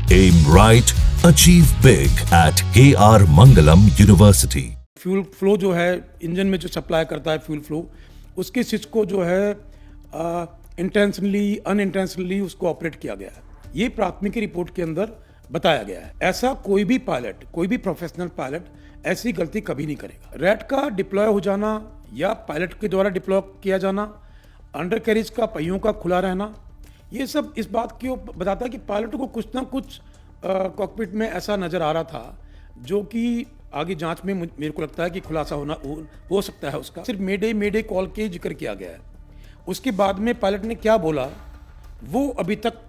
Aim right, achieve big at KR Mangalam University. Fuel flow जो है engine में जो सप्लाई करता है फ्यूल फ्लो, उसके स्विच को जो है इंटेंशनली अनइंटेंशनली उसको ऑपरेट किया गया है। ये प्राथमिक रिपोर्ट के अंदर बताया गया है। ऐसा कोई भी पायलट, कोई भी प्रोफेशनल पायलट ऐसी गलती कभी नहीं करेगा। रैट का डिप्लॉय हो जाना या पायलट के द्वारा डिप्लॉय किया जाना, अंडर कैरिज का पहियों का खुला रहना, ये सब इस बात की बताता है कि पायलट को कुछ ना कुछ कॉकपिट में ऐसा नज़र आ रहा था जो कि आगे जांच में मेरे को लगता है कि खुलासा हो सकता है उसका। सिर्फ मेडे कॉल के जिक्र किया गया है। उसके बाद में पायलट ने क्या बोला वो अभी तक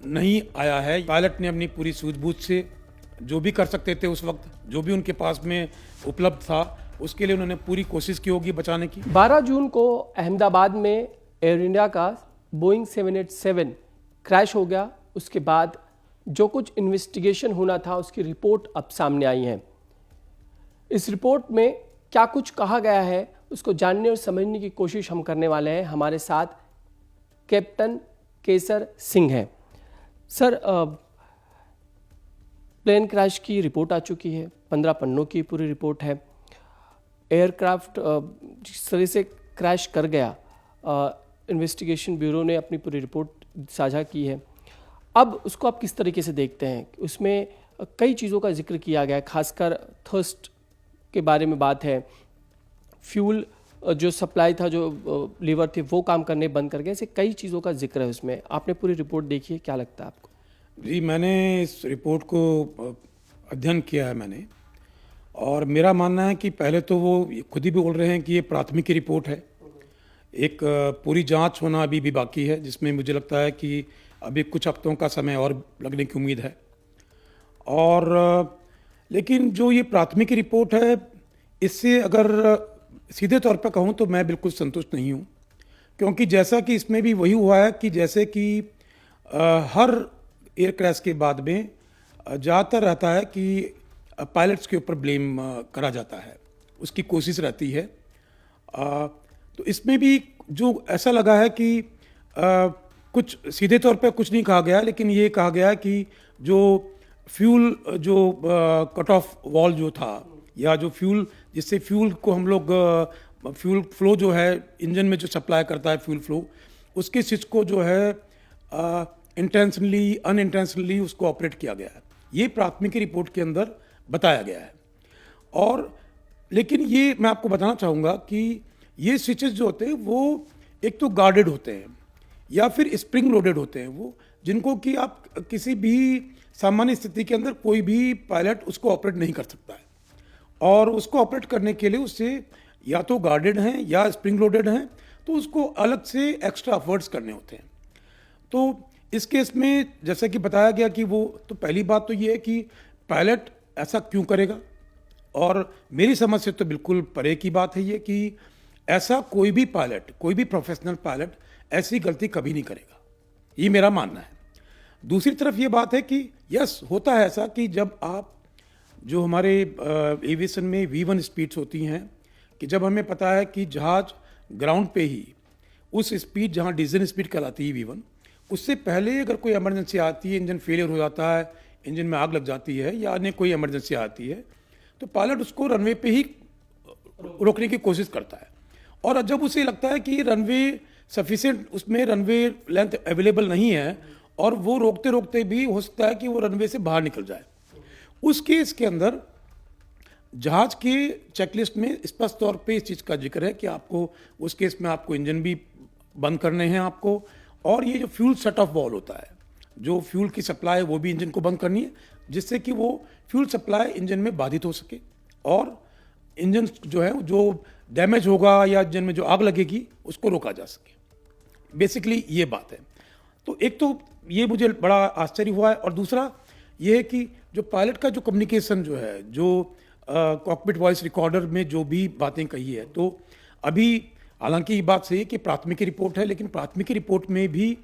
नहीं आया है। पायलट ने अपनी पूरी सूझबूझ से जो भी कर सकते थे उस वक्त, जो भी उनके पास में उपलब्ध था, उसके लिए उन्होंने पूरी कोशिश की होगी बचाने की। 12 जून को अहमदाबाद में एयर इंडिया का बोइंग 787 क्रैश हो गया। उसके बाद जो कुछ इन्वेस्टिगेशन होना था उसकी रिपोर्ट अब सामने आई है। इस रिपोर्ट में क्या कुछ कहा गया है उसको जानने और समझने की कोशिश हम करने वाले हैं। हमारे साथ कैप्टन केसर सिंह हैं। सर, प्लेन क्रैश की रिपोर्ट आ चुकी है, 15 पन्नों की पूरी रिपोर्ट है। एयरक्राफ्ट जिस तरह से क्रैश कर गया, इन्वेस्टिगेशन ब्यूरो ने अपनी पूरी रिपोर्ट साझा की है। अब उसको आप किस तरीके से देखते हैं? उसमें कई चीज़ों का जिक्र किया गया है, खासकर थर्स्ट के बारे में बात है, फ्यूल जो सप्लाई था, जो लीवर थे वो काम करने बंद कर गए, ऐसे कई चीज़ों का जिक्र है उसमें। आपने पूरी रिपोर्ट देखी है, क्या लगता है आपको? जी, मैंने इस रिपोर्ट को अध्ययन किया है मैंने, और मेरा मानना है कि पहले तो वो खुद ही भी बोल रहे हैं कि ये प्राथमिक रिपोर्ट है। एक पूरी जांच होना अभी भी बाकी है, जिसमें मुझे लगता है कि अभी कुछ हफ्तों का समय और लगने की उम्मीद है। और लेकिन जो ये प्राथमिक रिपोर्ट है, इससे अगर सीधे तौर पर कहूँ तो मैं बिल्कुल संतुष्ट नहीं हूँ, क्योंकि जैसा कि इसमें भी वही हुआ है कि जैसे कि हर एयर क्रैश के बाद में ज़्यादातर रहता है कि पायलट्स के ऊपर ब्लेम करा जाता है, उसकी कोशिश रहती है। तो इसमें भी जो ऐसा लगा है कि कुछ सीधे तौर पे कुछ नहीं कहा गया, लेकिन ये कहा गया कि जो फ्यूल जो कट ऑफ वॉल जो था, या जो फ्यूल जिससे फ्यूल को हम लोग फ्यूल फ्लो जो है इंजन में जो सप्लाई करता है फ्यूल फ्लो, उसके स्विच को जो है इंटेंशनली अनइंटेंशनली उसको ऑपरेट किया गया है। ये प्राथमिक रिपोर्ट के अंदर बताया गया है। और लेकिन ये मैं आपको बताना चाहूँगा कि ये स्विचेस जो होते हैं वो एक तो गार्डेड होते हैं या फिर स्प्रिंग लोडेड होते हैं, वो जिनको कि आप किसी भी सामान्य स्थिति के अंदर कोई भी पायलट उसको ऑपरेट नहीं कर सकता है। और उसको ऑपरेट करने के लिए उससे या तो गार्डेड हैं या स्प्रिंग लोडेड हैं, तो उसको अलग से एक्स्ट्रा एफर्ट्स करने होते हैं। तो इस केस में जैसे कि बताया गया कि वो, तो पहली बात तो ये है कि पायलट ऐसा क्यों करेगा, और मेरी समझ से तो बिल्कुल परे की बात है ये कि ऐसा कोई भी पायलट, कोई भी प्रोफेशनल पायलट ऐसी गलती कभी नहीं करेगा, ये मेरा मानना है। दूसरी तरफ ये बात है कि यस, होता है ऐसा कि जब आप जो हमारे एविएशन में V1 स्पीड्स होती हैं, कि जब हमें पता है कि जहाज ग्राउंड पे ही उस स्पीड जहाँ डीजल स्पीड कहलाती है V1, उससे पहले अगर कोई इमरजेंसी आती है, इंजन फेलियर हो जाता है, इंजन में आग लग जाती है या अन्य कोई इमरजेंसी आती है, तो पायलट उसको रनवे पे ही रोकने की कोशिश करता है। और जब उसे लगता है कि रनवे सफिशिएंट, उसमें रनवे लेंथ अवेलेबल नहीं है और वो रोकते रोकते भी हो सकता है कि वो रनवे से बाहर निकल जाए, उस केस के अंदर जहाज के चेकलिस्ट में स्पष्ट तौर पे इस चीज़ का जिक्र है कि आपको उस केस में आपको इंजन भी बंद करने हैं आपको, और ये जो फ्यूल शट ऑफ वॉल होता है, जो फ्यूल की सप्लाई है वो भी इंजन को बंद करनी है, जिससे कि वो फ्यूल सप्लाई इंजन में बाधित हो सके और इंजन जो है जो डैमेज होगा या इंजन में जो आग लगेगी उसको रोका जा सके। बेसिकली ये बात है। तो एक तो ये मुझे बड़ा आश्चर्य हुआ है, और दूसरा ये है कि जो पायलट का जो कम्युनिकेशन जो है, जो कॉकपिट वॉइस रिकॉर्डर में जो भी बातें कही है, तो अभी हालांकि ये बात सही है कि प्राथमिक रिपोर्ट है, लेकिन प्राथमिक रिपोर्ट में भी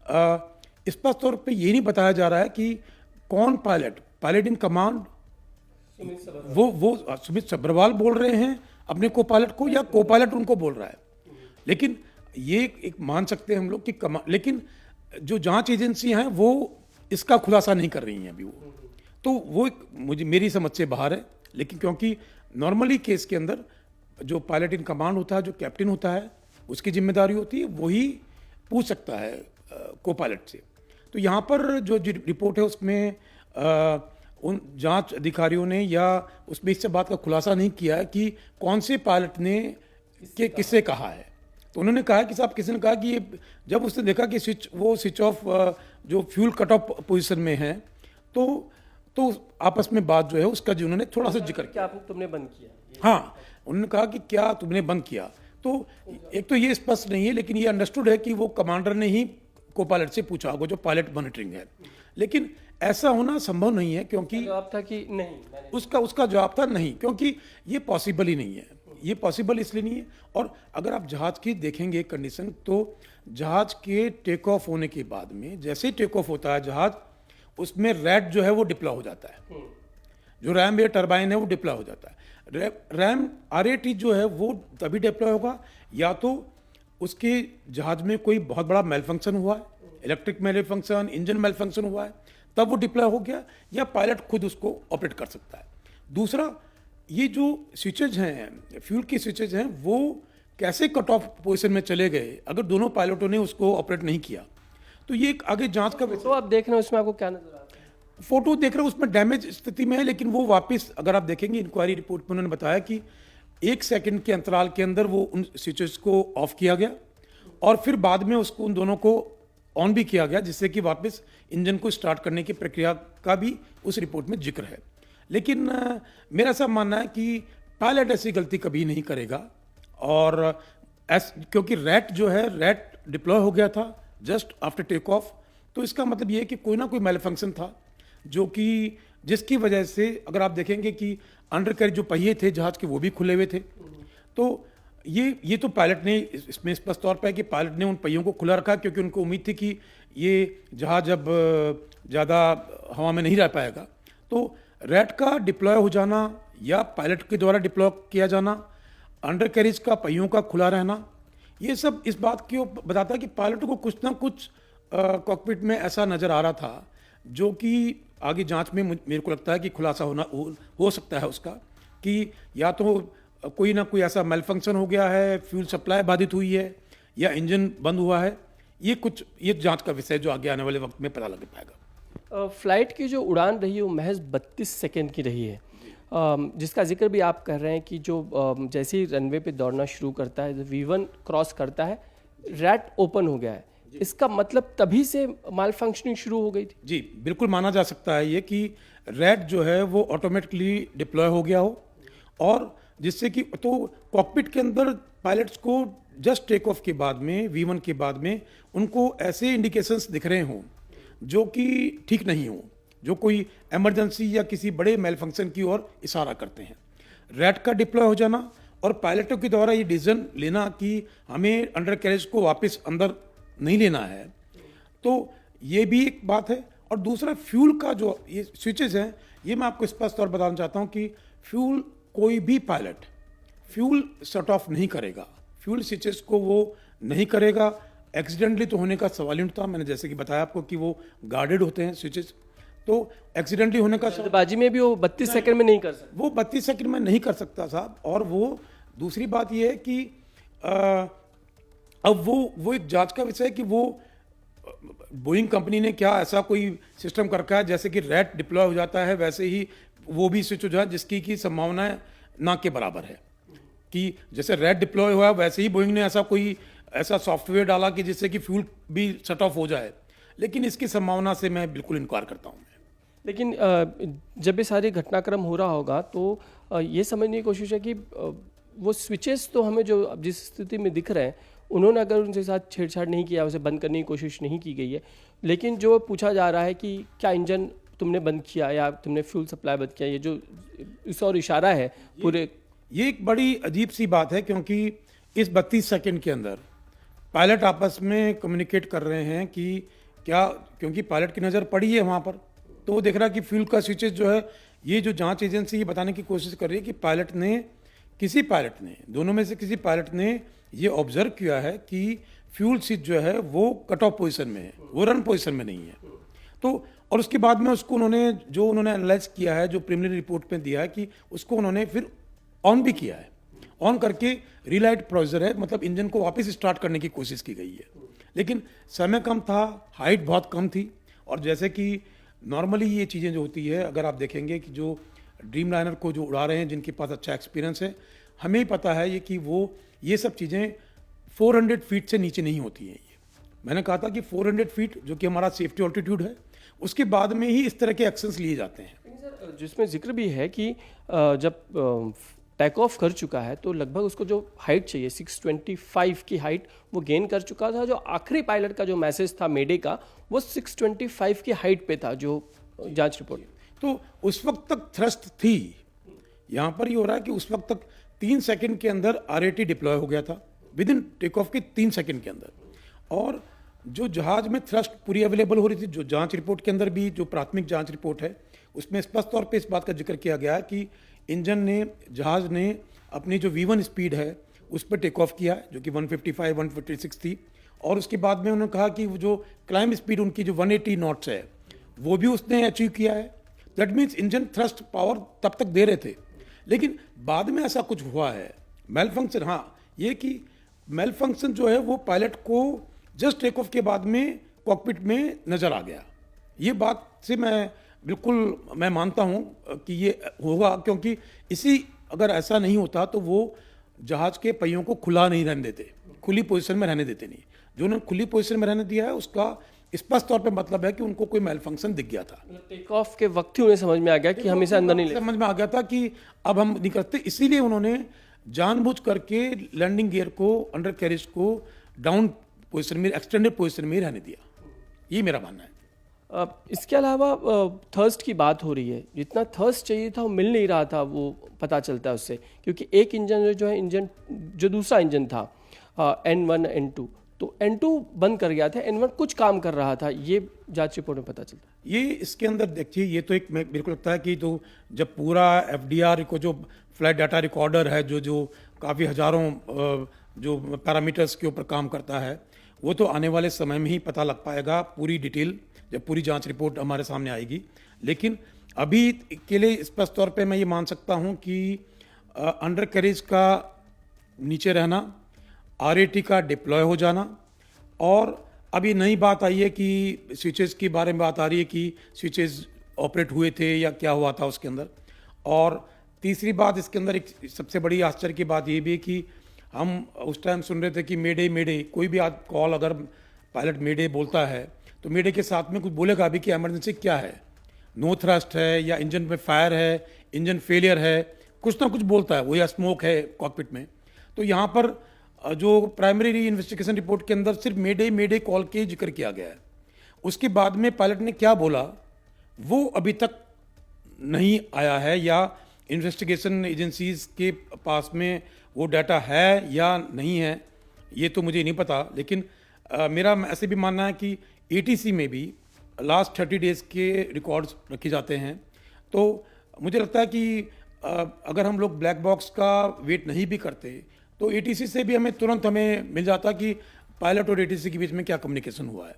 स्पष्ट तौर पे ये नहीं बताया जा रहा है कि कौन पायलट इन कमांड, वो सुमित सब्रवाल बोल रहे हैं अपने को पायलट को, या को पायलट उनको बोल रहा है। लेकिन ये एक मान सकते हैं हम लोग कि लेकिन जो जांच एजेंसी हैं वो इसका खुलासा नहीं कर रही हैं अभी वो। तो वो एक मुझे मेरी समझ से बाहर है, लेकिन क्योंकि नॉर्मली केस के अंदर जो पायलट इन कमांड होता है, जो कैप्टन होता है, उसकी जिम्मेदारी होती है, वही पूछ सकता है को पायलट से। तो यहाँ पर जो रिपोर्ट है उसमें उन जांच अधिकारियों ने या उसमें इससे बात का खुलासा नहीं किया है कि कौन से पायलट ने किससे कहा है। तो उन्होंने कहा कि साहब किसी ने कहा कि ये जब उसने देखा कि स्विच ऑफ जो फ्यूल कट ऑफ पोजीशन में है, तो आपस में बात जो है उसका जो उन्होंने थोड़ा सा जिक्र किया। क्या तुमने बंद किया? हाँ, उन्होंने कहा कि क्या तुमने बंद किया। तो एक तो ये स्पष्ट नहीं है, लेकिन ये अंडरस्टूड है कि वो कमांडर ने ही को पायलट से पूछा होगा, जो पायलट मॉनिटरिंग है। लेकिन ऐसा होना संभव नहीं है, क्योंकि जवाब था कि नहीं, उसका जवाब था नहीं, क्योंकि ये पॉसिबल ही नहीं है। ये पॉसिबल इसलिए नहीं है। और अगर आप जहाज की देखेंगे कंडीशन, तो जहाज के टेक ऑफ होने के बाद में जैसे ही टेक ऑफ होता है जहाज, उसमें रैट जो है वो डिप्लॉय हो जाता है। जो रैम या टरबाइन है वो डिप्लॉय हो जाता है। रैम RAT जो है वो तभी डिप्लॉय होगा या तो उसके जहाज में कोई बहुत बड़ा मेल फंक्शन हुआ है, electric malfunction, engine malfunction हुआ है, तब वो डिप्लॉय हो गया, या पायलट खुद उसको ऑपरेट कर सकता है। दूसरा, ये जो स्विचेज हैं, फ्यूल की स्विचेज हैं, वो कैसे कट ऑफ पोजीशन में चले गए अगर दोनों पायलटों ने उसको ऑपरेट नहीं किया, तो ये एक आगे जांच का तो आप देख रहे हो उसमें आपको क्या नजर आता है? फोटो देख रहे हो उसमें डैमेज स्थिति में है, लेकिन वो वापस अगर आप देखेंगे इंक्वायरी रिपोर्ट में उन्होंने बताया कि 1 सेकंड के अंतराल के अंदर वो उन स्विचेस को ऑफ किया गया और फिर बाद में उसको उन दोनों को ऑन भी किया गया, जिससे कि वापस इंजन को स्टार्ट करने की प्रक्रिया का भी उस रिपोर्ट में जिक्र है। लेकिन मेरा ऐसा मानना है कि पायलट ऐसी गलती कभी नहीं करेगा, और क्योंकि रैट जो है, रैट डिप्लॉय हो गया था जस्ट आफ्टर टेक ऑफ, तो इसका मतलब ये है कि कोई ना कोई मैलफंक्शन था, जो कि जिसकी वजह से अगर आप देखेंगे कि अंडर कैरेज जो पहिए थे जहाज के वो भी खुले हुए थे। तो ये तो पायलट ने इसमें स्पष्ट तौर पर है कि पायलट ने उन पहियों को खुला रखा, क्योंकि उनको उम्मीद थी कि ये जहाज अब ज़्यादा हवा में नहीं रह पाएगा। तो रैट का डिप्लॉय हो जाना या पायलट के द्वारा डिप्लॉय किया जाना, अंडर कैरेज का पहियों का खुला रहना, ये सब इस बात की बताता है कि पायलट को कुछ ना कुछ कॉकपिट में ऐसा नज़र आ रहा था, जो कि आगे जांच में मेरे को लगता है कि खुलासा हो सकता है उसका, कि या तो कोई ना कोई ऐसा मेल फंक्शन हो गया है, फ्यूल सप्लाई बाधित हुई है, या इंजन बंद हुआ है। ये जांच का विषय जो आगे आने वाले वक्त में पता लग पाएगा। फ्लाइट की जो उड़ान रही है वो महज 32 सेकंड की रही है, जिसका जिक्र भी आप कर रहे हैं कि जो जैसे ही रनवे पे दौड़ना शुरू करता है, V1 क्रॉस करता है, रैट ओपन हो गया है। इसका मतलब तभी से माल फंक्शनिंग शुरू हो गई थी? जी, बिल्कुल माना जा सकता है ये कि रैट जो है वो ऑटोमेटिकली डिप्लॉय हो गया हो, और जिससे कि तो कॉकपिट के अंदर पायलट्स को जस्ट टेक ऑफ के बाद में, V1 के बाद में, उनको ऐसे इंडिकेशंस दिख रहे हों जो कि ठीक नहीं हो, जो कोई इमरजेंसी या किसी बड़े मेल फंक्शन की ओर इशारा करते हैं। रैट का डिप्लॉय हो जाना और पायलटों के द्वारा ये डिसीजन लेना कि हमें अंडर कैरेज को वापस अंदर नहीं लेना है, तो ये भी एक बात है। और दूसरा, फ्यूल का जो ये स्विचेज हैं, ये मैं आपको स्पष्ट तौर पर बताना चाहता हूँ कि फ्यूल, कोई भी पायलट फ्यूल शट ऑफ नहीं करेगा, फ्यूल स्विचेस को वो नहीं करेगा। एक्सीडेंटली तो होने का सवाल ही उठता। मैंने जैसे कि बताया आपको कि वो गार्डेड होते हैं स्विचेस, तो एक्सीडेंटली होने का जल्दबाजी में भी वो 32 सेकंड में नहीं कर सकता। वो 32 सेकंड में नहीं कर सकता साहब। और वो दूसरी बात ये है कि अब वो एक जांच का विषय है कि वो बोइंग कंपनी ने क्या ऐसा कोई सिस्टम कर रखा है, जैसे कि रैट डिप्लॉय हो जाता है वैसे ही वो भी स्विच हो जाए, जिसकी की संभावना ना के बराबर है। कि जैसे रैट डिप्लॉय हुआ वैसे ही बोइंग ने ऐसा सॉफ्टवेयर डाला कि जिससे कि फ्यूल भी शट ऑफ हो जाए, लेकिन इसकी संभावना से मैं बिल्कुल इनकार करता हूँ। लेकिन जब ये सारे घटनाक्रम हो रहा होगा तो ये समझने की कोशिश है कि वो स्विचेस तो हमें जो जिस स्थिति में दिख रहे हैं, उन्होंने अगर उनके साथ छेड़छाड़ नहीं किया, उसे बंद करने की कोशिश नहीं की गई है, लेकिन जो पूछा जा रहा है कि क्या इंजन तुमने बंद किया या तुमने फ्यूल सप्लाई बंद किया, ये जो इस और इशारा है पूरे, ये एक बड़ी अजीब सी बात है, क्योंकि इस 32 सेकंड के अंदर पायलट आपस में कम्युनिकेट कर रहे हैं कि क्या, क्योंकि पायलट की नज़र पड़ी है वहाँ पर, तो वो देख रहा है कि फ्यूल का स्विचेज जो है, ये जो जांच एजेंसी ये बताने की कोशिश कर रही है कि किसी पायलट ने, दोनों में से किसी पायलट ने ये ऑब्जर्व किया है कि फ्यूल स्विच जो है वो कट ऑफ पोजीशन में है, वो रन पोजीशन में नहीं है। तो और उसके बाद में उसको उन्होंने एनालाइज किया है, जो प्रिलिमिनरी रिपोर्ट में दिया है कि उसको उन्होंने फिर ऑन भी किया है। ऑन करके रिलाइट प्रोसीजर है, मतलब इंजन को वापस स्टार्ट करने की कोशिश की गई है, लेकिन समय कम था, हाइट बहुत कम थी। और जैसे कि नॉर्मली ये चीज़ें जो होती है, अगर आप देखेंगे कि जो ड्रीम लाइनर को जो उड़ा रहे हैं, जिनके पास अच्छा एक्सपीरियंस है, हमें ही पता है ये कि वो ये सब चीज़ें 400 फीट से नीचे नहीं होती हैं। ये मैंने कहा था कि 400 फीट जो कि हमारा सेफ्टी ऑल्टीट्यूड है, उसके बाद में ही इस तरह के एक्शंस लिए जाते हैं। सर, जिसमें जिक्र भी है कि जब टेक ऑफ कर चुका है तो लगभग उसको जो हाइट चाहिए 625 की हाइट वो गेन कर चुका था। जो आखिरी पायलट का जो मैसेज था मेडे का, वो 625 की हाइट पे था, जो जांच रिपोर्ट। तो उस वक्त तक थ्रस्ट थी। यहाँ पर ये हो रहा है कि उस वक्त तक 3 सेकंड के अंदर RAT डिप्लॉय हो गया था, विद इन टेक ऑफ के 3 सेकंड के अंदर। और जो जहाज में थ्रस्ट पूरी अवेलेबल हो रही थी, जो जांच रिपोर्ट के अंदर भी, जो प्राथमिक जांच रिपोर्ट है, उसमें स्पष्ट तौर पे इस बात का जिक्र किया गया है कि जहाज ने अपनी जो V1 स्पीड है उस पर टेक ऑफ किया है, जो कि 155 156 थी। और उसके बाद में उन्होंने कहा कि वो जो क्लाइंब स्पीड उनकी जो 180 नॉट्स है, वो भी उसने अचीव किया है। That means engine thrust power तब तक दे रहे थे, लेकिन बाद में ऐसा कुछ हुआ है, मेल फंक्शन। हाँ, ये कि मेल फंक्शन जो है वो पायलट को जस्ट टेक ऑफ के बाद में कॉकपिट में नजर आ गया। ये बात से मैं मानता हूँ कि ये होगा, क्योंकि अगर ऐसा नहीं होता तो वो जहाज के पहियों को खुला नहीं रहने देते, खुली पोजीशन में रहने देते नहीं। जो उन्होंने खुली पोजीशन में रहने दिया है, उसका स्पष्ट तौर पे मतलब है कि उनको कोई मेल फंक्शन दिख गया था। टेक ऑफ के वक्त ही उन्हें समझ में आ गया कि हम इसे अंदर नहीं ले, समझ में आ गया था कि अब हम नहीं करते, इसीलिए उन्होंने जानबूझ करके लैंडिंग गियर को, अंडर कैरेज को डाउन पोजीशन में, एक्सटेंडेड पोजीशन में रहने दिया। ये मेरा मानना है। इसके अलावा थर्स्ट की बात हो रही है, जितना थर्स्ट चाहिए था वो मिल नहीं रहा था, वो पता चलता है उससे, क्योंकि एक इंजन जो है जो दूसरा इंजन था N1 N2, तो N2 बंद कर गया था, N1 कुछ काम कर रहा था, ये जांच रिपोर्ट में पता चलता है। ये इसके अंदर देखिए, ये तो एक मेरे को लगता है कि तो जब पूरा FDR को, जो फ्लाइट डाटा रिकॉर्डर है, जो काफ़ी हजारों जो पैरामीटर्स के ऊपर काम करता है, वो तो आने वाले समय में ही पता लग पाएगा पूरी डिटेल, जब पूरी जांच रिपोर्ट हमारे सामने आएगी। लेकिन अभी के लिए स्पष्ट तौर पे मैं ये मान सकता हूँ कि अंडर कैरेज का नीचे रहना, RAT का डिप्लॉय हो जाना, और अभी नई बात आई है कि स्विचेस के बारे में बात आ रही है कि स्विचेस ऑपरेट हुए थे या क्या हुआ था उसके अंदर। और तीसरी बात इसके अंदर, एक सबसे बड़ी आश्चर्य की बात ये भी है कि हम उस टाइम सुन रहे थे कि मेडे, कोई भी कॉल अगर पायलट मेडे बोलता है तो मेडे के साथ में कुछ बोलेगा भी कि इमरजेंसी क्या है, नो थ्रस्ट है, या इंजन में फायर है, इंजन फेलियर है, कुछ ना कुछ बोलता है वो, या स्मोक है कॉकपिट में। तो यहाँ पर जो प्राइमरी इन्वेस्टिगेशन रिपोर्ट के अंदर सिर्फ मेडे कॉल के जिक्र किया गया है। उसके बाद में पायलट ने क्या बोला वो अभी तक नहीं आया है, या इन्वेस्टिगेशन एजेंसीज के पास में वो डाटा है या नहीं है, ये तो मुझे नहीं पता। लेकिन मेरा ऐसे भी मानना है कि ATC में भी लास्ट 30 डेज़ के रिकॉर्ड्स रखे जाते हैं। तो मुझे लगता है कि अगर हम लोग ब्लैक बॉक्स का वेट नहीं भी करते तो ATC से भी तुरंत हमें मिल जाता कि पायलट और ATC के बीच में क्या कम्युनिकेशन हुआ है।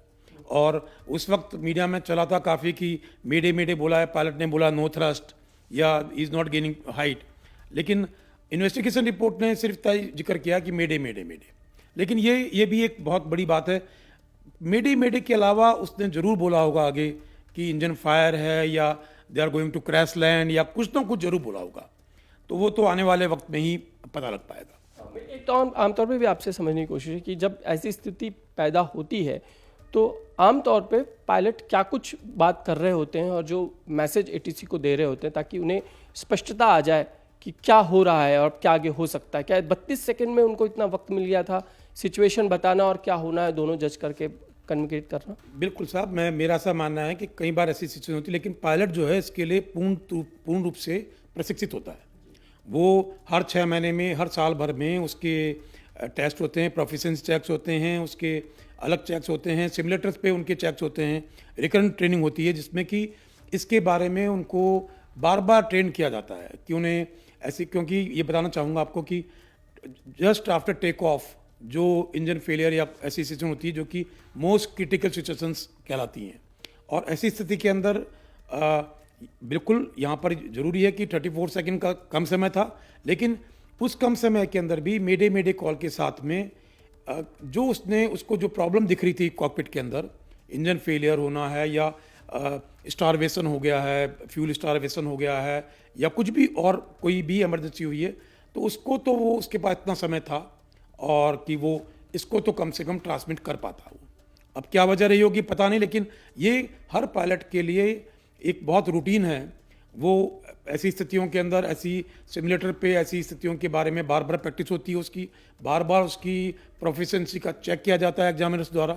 और उस वक्त मीडिया में चला था काफ़ी कि मेडे बोला है, पायलट ने बोला नो थ्रस्ट या इज़ नॉट गेनिंग हाइट, लेकिन इन्वेस्टिगेशन रिपोर्ट ने सिर्फ जिक्र किया कि मेडे। लेकिन ये भी एक बहुत बड़ी बात है। मेडे के अलावा उसने ज़रूर बोला होगा आगे कि इंजन फायर है, या they are going to crash land, या कुछ ना कुछ जरूर बोला होगा। तो वो तो आने वाले वक्त में ही पता लग पाएगा। एक तो आमतौर पे भी आपसे समझने की कोशिश है कि जब ऐसी स्थिति पैदा होती है तो आमतौर पे पायलट क्या कुछ बात कर रहे होते हैं और जो मैसेज ATC को दे रहे होते हैं, ताकि उन्हें स्पष्टता आ जाए कि क्या हो रहा है और क्या आगे हो सकता है। क्या 32 सेकंड में उनको इतना वक्त मिल गया था सिचुएशन बताना और क्या होना है दोनों जज करके कम्युनिकेट करना? बिल्कुल साहब, मेरा ऐसा मानना है कि कई बार ऐसी सिचुएशन होती है, लेकिन पायलट जो है इसके लिए पूर्ण रूप से प्रशिक्षित होता है। वो हर 6 महीने में, हर साल भर में उसके टेस्ट होते हैं, प्रोफिशिएंसी चेक्स होते हैं, उसके अलग चेक्स होते हैं, सिमुलेटर्स पे उनके चेक्स होते हैं, रिकरेंट ट्रेनिंग होती है जिसमें कि इसके बारे में उनको बार बार ट्रेन किया जाता है कि उन्हें ऐसी, क्योंकि ये बताना चाहूँगा आपको कि जस्ट आफ्टर टेक ऑफ जो इंजन फेलियर या ऐसी सिचुएशन होती है जो कि मोस्ट क्रिटिकल सिचुएशंस कहलाती हैं, और ऐसी स्थिति के अंदर बिल्कुल यहाँ पर ज़रूरी है कि 34 सेकंड का कम समय था, लेकिन उस कम समय के अंदर भी मेडे कॉल के साथ में जो उसको जो प्रॉब्लम दिख रही थी कॉकपिट के अंदर, इंजन फेलियर होना है या स्टारवेशन हो गया है, फ्यूल स्टारवेशन हो गया है, या कुछ भी और कोई भी इमरजेंसी हुई है, तो उसको तो वो उसके पास इतना समय था और कि वो इसको तो कम से कम ट्रांसमिट कर पाता वो। अब क्या वजह रही होगी पता नहीं, लेकिन ये हर पायलट के लिए एक बहुत रूटीन है। वो ऐसी स्थितियों के अंदर, ऐसी सिमुलेटर पे ऐसी स्थितियों के बारे में बार बार प्रैक्टिस होती है उसकी, बार बार उसकी प्रोफिशिएंसी का चेक किया जाता है एग्जामिनर्स द्वारा।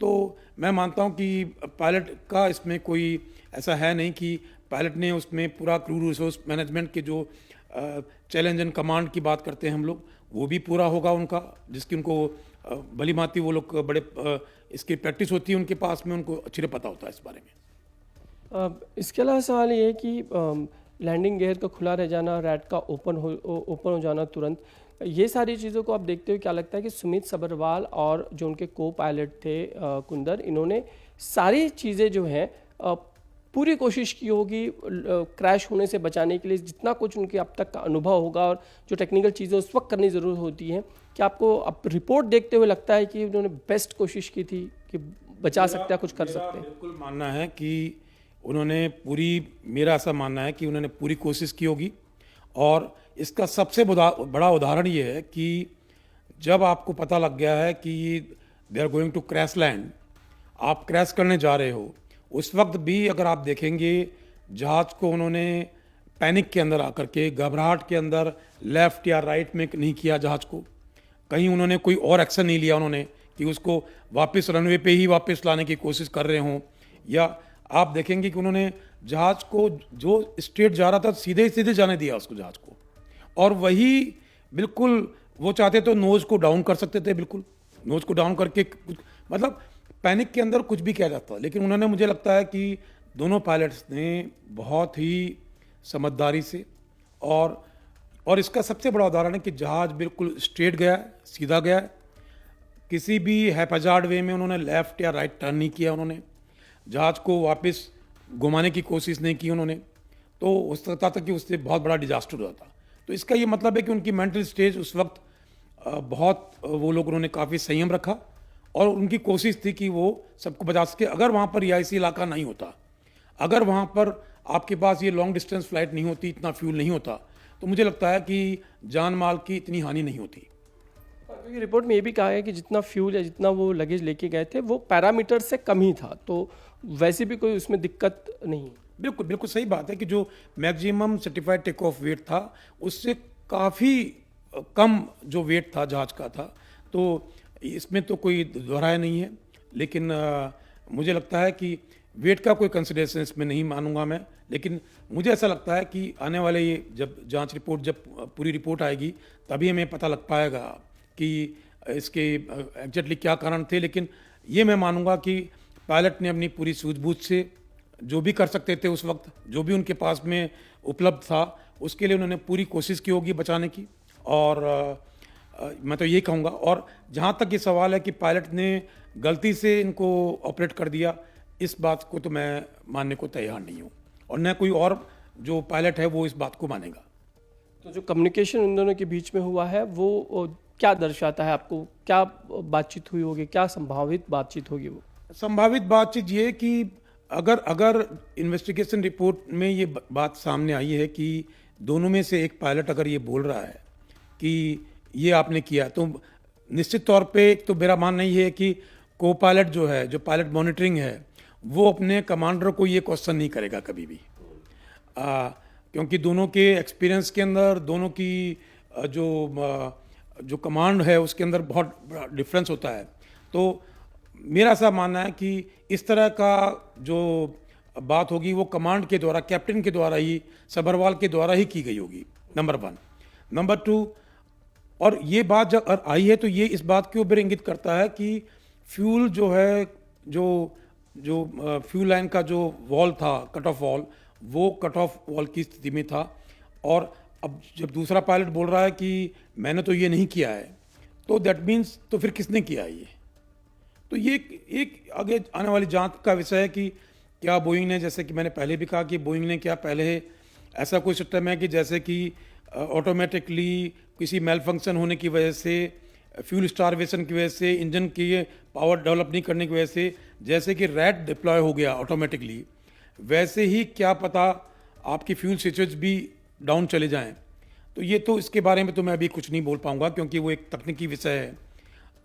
तो मैं मानता हूँ कि पायलट का इसमें कोई ऐसा है नहीं कि पायलट ने उसमें पूरा क्रू रिसोर्स मैनेजमेंट के जो चैलेंज एंड कमांड की बात करते हैं हम लोग, वो भी पूरा होगा उनका, जिसकी उनको भली भांति वो लोग बड़े इसकी प्रैक्टिस होती है उनके पास में, उनको अच्छी तरह पता होता है इस बारे में। इसके अलावा सवाल ये है कि लैंडिंग गियर का खुला रह जाना, रैट का ओपन हो जाना तुरंत, ये सारी चीज़ों को आप देखते हुए क्या लगता है कि सुमित सबरवाल और जो उनके को पायलट थे कुंदर, इन्होंने सारी चीज़ें जो हैं पूरी कोशिश की होगी क्रैश होने से बचाने के लिए, जितना कुछ उनके अब तक का अनुभव होगा और जो टेक्निकल चीज़ें उस वक्त करनी ज़रूर होती हैं, क्या आपको अब रिपोर्ट देखते हुए लगता है कि उन्होंने बेस्ट कोशिश की थी कि बचा सकते हैं, कुछ कर सकते हैं? बिल्कुल मानना है कि उन्होंने मेरा ऐसा मानना है कि उन्होंने पूरी कोशिश की होगी। और इसका सबसे बड़ा उदाहरण ये है कि जब आपको पता लग गया है कि they are going to crash land, आप क्रैश करने जा रहे हो, उस वक्त भी अगर आप देखेंगे जहाज को उन्होंने पैनिक के अंदर आकर के, घबराहट के अंदर लेफ्ट या राइट में नहीं किया जहाज को, कहीं उन्होंने कोई और एक्शन नहीं लिया उन्होंने कि उसको वापस रनवे पे ही वापस लाने की कोशिश कर रहे हों, या आप देखेंगे कि उन्होंने जहाज को जो स्ट्रेट जा रहा था सीधे सीधे जाने दिया उसको जहाज को, और वही बिल्कुल वो चाहते तो नोज को डाउन कर सकते थे, बिल्कुल नोज को डाउन करके मतलब पैनिक के अंदर कुछ भी किया जाता, लेकिन उन्होंने, मुझे लगता है कि दोनों पायलट्स ने बहुत ही समझदारी से और इसका सबसे बड़ा उदाहरण है कि जहाज बिल्कुल स्ट्रेट गया, सीधा गया, किसी भी हैपजार्ड वे में उन्होंने लेफ्ट या राइट टर्न नहीं किया, उन्होंने जहाज को वापस घुमाने की कोशिश नहीं की उन्होंने, तो हो सकता था कि उससे बहुत बड़ा डिजास्टर होता। तो इसका ये मतलब है कि उनकी मेंटल स्टेज उस वक्त बहुत, वो लोग उन्होंने काफ़ी संयम रखा और उनकी कोशिश थी कि वो सबको बचा सके। अगर वहाँ पर रिहायशी इलाका नहीं होता, अगर वहाँ पर आपके पास ये लॉन्ग डिस्टेंस फ्लाइट नहीं होती, इतना फ्यूल नहीं होता, तो मुझे लगता है कि जान माल की इतनी हानि नहीं होती। क्योंकि रिपोर्ट में ये भी कहा है कि जितना फ्यूल या जितना वो लगेज लेके गए थे वो पैरामीटर से कम ही था, तो वैसे भी कोई उसमें दिक्कत नहीं। बिल्कुल बिल्कुल सही बात है कि जो maximum certified take off weight था उससे काफ़ी कम जो वेट था जहाज का था, तो इसमें तो कोई दोहराया नहीं है। लेकिन मुझे लगता है कि वेट का कोई कंसिडरेशन इसमें नहीं मानूंगा मैं, लेकिन मुझे ऐसा लगता है कि आने वाले ये जब जांच रिपोर्ट, जब पूरी रिपोर्ट आएगी, तभी हमें पता लग पाएगा कि इसके एग्जैक्टली क्या कारण थे। लेकिन ये मैं मानूंगा कि पायलट ने अपनी पूरी सूझबूझ से जो भी कर सकते थे उस वक्त, जो भी उनके पास में उपलब्ध था, उसके लिए उन्होंने पूरी कोशिश की होगी बचाने की। और मैं तो यही कहूँगा। और जहाँ तक ये सवाल है कि पायलट ने गलती से इनको ऑपरेट कर दिया, इस बात को तो मैं मानने को तैयार नहीं हूँ, और न कोई और जो पायलट है वो इस बात को मानेगा। तो जो कम्युनिकेशन उन दोनों के बीच में हुआ है वो क्या दर्शाता है आपको? क्या बातचीत हुई होगी, क्या संभावित बातचीत होगी? वो संभावित बातचीत ये कि अगर इन्वेस्टिगेशन रिपोर्ट में ये बात सामने आई है कि दोनों में से एक पायलट अगर ये बोल रहा है कि ये आपने किया, तो निश्चित तौर पे तो मेरा मानना ये है कि को पायलट जो है, जो पायलट मॉनिटरिंग है, वो अपने कमांडर को ये क्वेश्चन नहीं करेगा कभी भी, क्योंकि दोनों के एक्सपीरियंस के अंदर, दोनों की जो कमांड है उसके अंदर बहुत बड़ा डिफरेंस होता है। तो मेरा ऐसा मानना है कि इस तरह का जो बात होगी वो कमांड के द्वारा, कैप्टन के द्वारा ही, सबरवाल के द्वारा ही की गई होगी, नंबर 1। नंबर 2, और ये बात जब आई है तो ये इस बात के ऊपर इंगित करता है कि फ्यूल जो है, जो फ्यूल लाइन का जो वॉल था, कट ऑफ वॉल, वो कट ऑफ वॉल की स्थिति में था। और अब जब दूसरा पायलट बोल रहा है कि मैंने तो ये नहीं किया है, तो दैट मीन्स तो फिर किसने किया है ये? तो ये एक आगे आने वाली जांच का विषय है कि क्या बोइंग ने, जैसे कि मैंने पहले भी कहा कि बोइंग ने क्या पहले ऐसा कोई सिस्टम है कि जैसे कि ऑटोमेटिकली किसी मेल फंक्शन होने की वजह से, फ्यूल स्टारवेशन की वजह से, इंजन की पावर डेवलप नहीं करने की वजह से जैसे कि रैट डिप्लॉय हो गया ऑटोमेटिकली, वैसे ही क्या पता आपकी फ्यूल स्विचेज भी डाउन चले जाएं। तो ये तो इसके बारे में तो मैं अभी कुछ नहीं बोल पाऊंगा क्योंकि वो एक तकनीकी विषय है।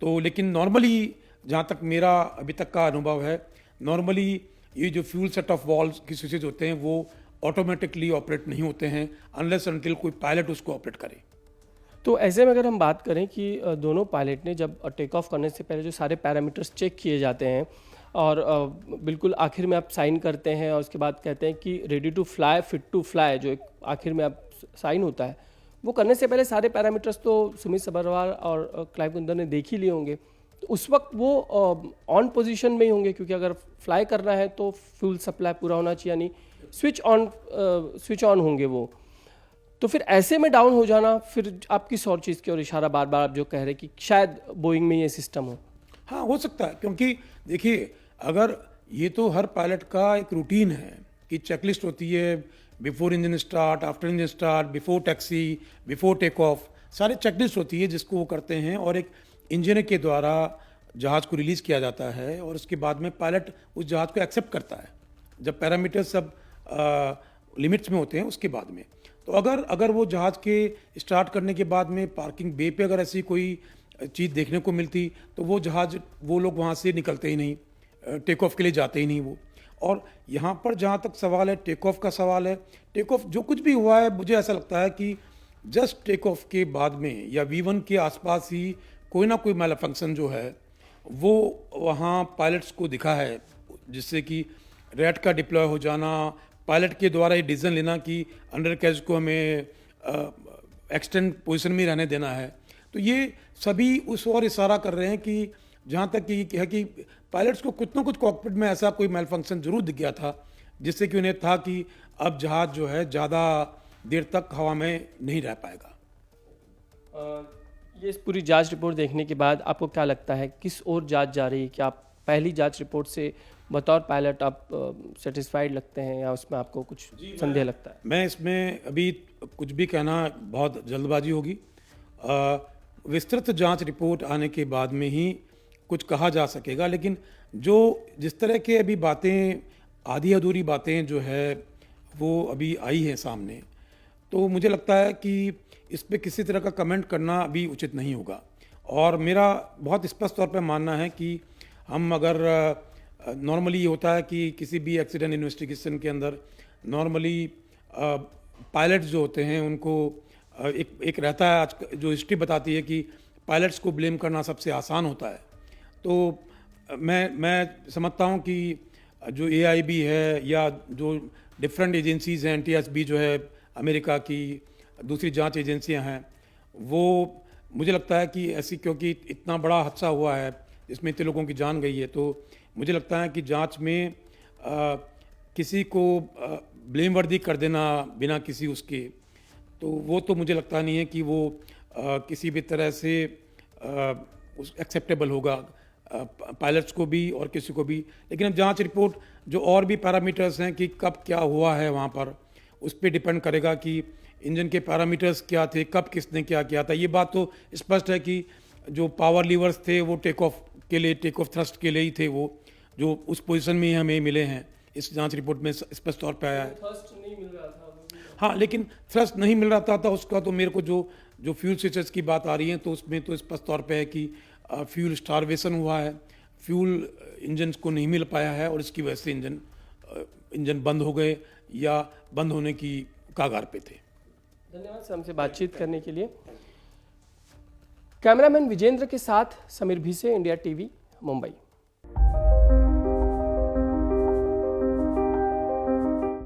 तो लेकिन नॉर्मली जहाँ तक मेरा अभी तक का अनुभव है, नॉर्मली ये जो फ्यूल सेट ऑफ वॉल्व की स्विचेज होते हैं वो ऑटोमेटिकली ऑपरेट नहीं होते हैं अनलेस अनटिल कोई पायलट उसको ऑपरेट करे। तो ऐसे में अगर हम बात करें कि दोनों पायलट ने जब टेक ऑफ करने से पहले जो सारे पैरामीटर्स चेक किए जाते हैं और बिल्कुल आखिर में आप साइन करते हैं और उसके बाद कहते हैं कि ready to fly, fit to fly, जो एक आखिर में आप साइन होता है, वो करने से पहले सारे पैरामीटर्स तो सुमित सभरवाल और क्लाइव कुंदर ने देख ही लिए होंगे। तो उस वक्त वो ऑन पोजीशन में ही होंगे क्योंकि अगर फ्लाई करना है तो फ्यूल सप्लाई पूरा होना चाहिए, यानी स्विच ऑन होंगे वो। तो फिर ऐसे में डाउन हो जाना, फिर आप किस और चीज़ की ओर इशारा बार बार आप जो कह रहे हैं कि शायद बोइंग में ये सिस्टम हो? हाँ, हो सकता है क्योंकि देखिए, अगर ये तो हर पायलट का एक रूटीन है कि चेकलिस्ट होती है, before engine start, after engine start, before taxi, before take off, सारे चेकलिस्ट होती है जिसको वो करते हैं और एक इंजीनियर के द्वारा जहाज़ को रिलीज़ किया जाता है और उसके बाद में पायलट उस जहाज़ को एक्सेप्ट करता है जब पैरामीटर सब लिमिट्स में होते हैं उसके बाद में। तो अगर वो जहाज़ के स्टार्ट करने के बाद में पार्किंग बे पे अगर ऐसी कोई चीज़ देखने को मिलती तो वो जहाज़, वो लोग वहाँ से निकलते ही नहीं, टेक ऑफ के लिए जाते ही नहीं वो। और यहाँ पर जहाँ तक सवाल है टेक ऑफ का सवाल है, टेक ऑफ जो कुछ भी हुआ है मुझे ऐसा लगता है कि जस्ट टेक ऑफ के बाद में या V1 के आसपास ही कोई ना कोई मैलफंक्शन जो है वो वहाँ पायलट्स को दिखा है, जिससे कि रैट का डिप्लॉय हो जाना, पायलट के द्वारा ये डिसीजन लेना कि अंडर कैच को हमें एक्सटेंड पोजीशन में रहने देना है। तो ये सभी उस ओर इशारा कर रहे हैं कि जहाँ तक कि है कि पायलट्स को कुछ ना कुछ कॉकपिट में ऐसा कोई मेल फंक्शन जरूर दिख गया था जिससे कि उन्हें था कि अब जहाज जो है ज़्यादा देर तक हवा में नहीं रह पाएगा। ये पूरी जांच रिपोर्ट देखने के बाद आपको क्या लगता है किस ओर जांच जा रही है? क्या आप पहली जांच रिपोर्ट से बतौर पायलट आप सेटिस्फाइड लगते हैं या उसमें आपको कुछ संदेह लगता है? मैं इसमें अभी कुछ भी कहना बहुत जल्दबाजी होगी। विस्तृत जांच रिपोर्ट आने के बाद में ही कुछ कहा जा सकेगा, लेकिन जिस तरह के अभी बातें, आधी अधूरी बातें जो है वो अभी आई हैं सामने, तो मुझे लगता है कि इस पे किसी तरह का कमेंट करना अभी उचित नहीं होगा। और मेरा बहुत स्पष्ट तौर पे मानना है कि हम अगर नॉर्मली ये होता है कि किसी भी एक्सीडेंट इन्वेस्टिगेशन के अंदर नॉर्मली पायलट्स जो होते हैं उनको एक रहता है, आज जो हिस्ट्री बताती है कि पायलट्स को ब्लेम करना सबसे आसान होता है। तो मैं समझता हूँ कि जो AIB है या जो डिफरेंट एजेंसीज़ हैं, NTSB जो है अमेरिका की, दूसरी जांच एजेंसियां हैं, वो मुझे लगता है कि ऐसी, क्योंकि इतना बड़ा हादसा हुआ है इसमें इतने लोगों की जान गई है, तो मुझे लगता है कि जांच में किसी को ब्लेम वर्दी कर देना बिना किसी उसके, तो वो तो मुझे लगता नहीं है कि वो किसी भी तरह से एक्सेप्टेबल होगा पायलट्स को भी और किसी को भी। लेकिन अब जांच रिपोर्ट जो और भी पैरामीटर्स हैं कि कब क्या हुआ है वहाँ पर, उस पर डिपेंड करेगा कि इंजन के पैरामीटर्स क्या थे, कब किसने क्या किया था। ये बात तो स्पष्ट है कि जो पावर लीवर्स थे वो टेक ऑफ के लिए, टेक ऑफ थ्रस्ट के लिए ही थे, वो जो उस पोजीशन में ही हमें मिले हैं, इस जांच रिपोर्ट में स्पष्ट तौर पे आया है। थ्रस्ट नहीं मिल रहा था। हाँ, लेकिन थ्रस्ट नहीं मिल रहा था उसका तो मेरे को जो फ्यूल स्विचेस की बात आ रही है तो उसमें तो स्पष्ट तौर पे है कि फ्यूल स्टारवेशन हुआ है, फ्यूल इंजन को नहीं मिल पाया है और इसकी वजह से इंजन बंद हो गए या बंद होने की कागार पे थे। धन्यवाद सर हमसे बातचीत करने के लिए। कैमरामैन विजेंद्र के साथ समीर भीसे, इंडिया टीवी, मुंबई।